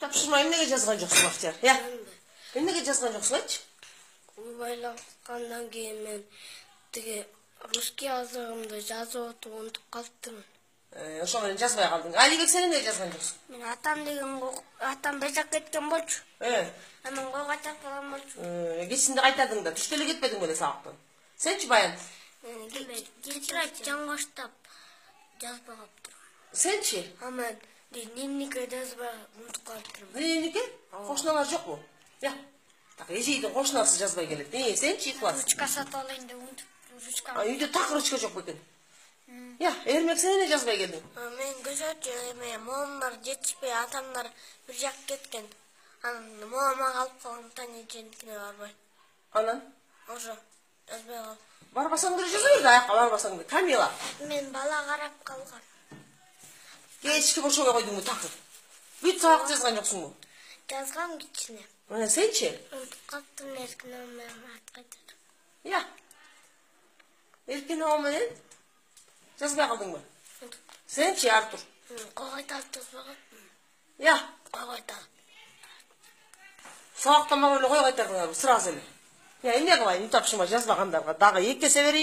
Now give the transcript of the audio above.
Тапшырма эмнеге жазган жоксуң Бактияр? Я. Эмнеге жазган жоксуң айтчы? Байлангандан кийин мен тиги русский азыгымды жазып отуп унутуп калыптырмын. Ошо менен жазбай калдың. Алибек сен эмнеге жазган жоксуң? Мен атам бежак кеткен болчу. Анан койго чакырган болчу. Кечинде кайтадың да, түштө эле кетпедиң беле сабактан? Сенчи Баян? Мен кечирет жаңгоштап жазбай калыптырмын. Сенчи? Мен дневникке жазбай унутуп калыптырмын. Дневникке? Кошуналар жокпу? Я. Так, эжейдин кошунасы жазбай келет. Сенчи класс? Ручка сатып алайын деп унутуп ручка. Үйдө так ручка жок бекен. Я, Эрмек сен эмне жазбай келдиң? Мен көзөчү эме моомдор жетишпей, атамдар бир жак кеткен. Анан моома калып калган танеченикине барбай. Анан? Ошо жазбай калып. Барбасаң деле жаза берди, аякка барбасаң деле. Камила. Мен бала карап калгам. Кечки бошобой койдуңбу такыр? Бүт сабак жазган жоксуңбу? Жазгам кичине. Сенчи? Унутуп калыптырмын эркин менен кайтады. Я. Эркин менен жазбай калдыңбы? Сенчи, Артур? Койгойталып жазбай калыптырмын. Я. Койгойталып. Сабактан бара эле койгойтардыңарбы сразу эле? Я, эмне кылайын, тапшырма жазбагандарга дагы 2 эсе берейин.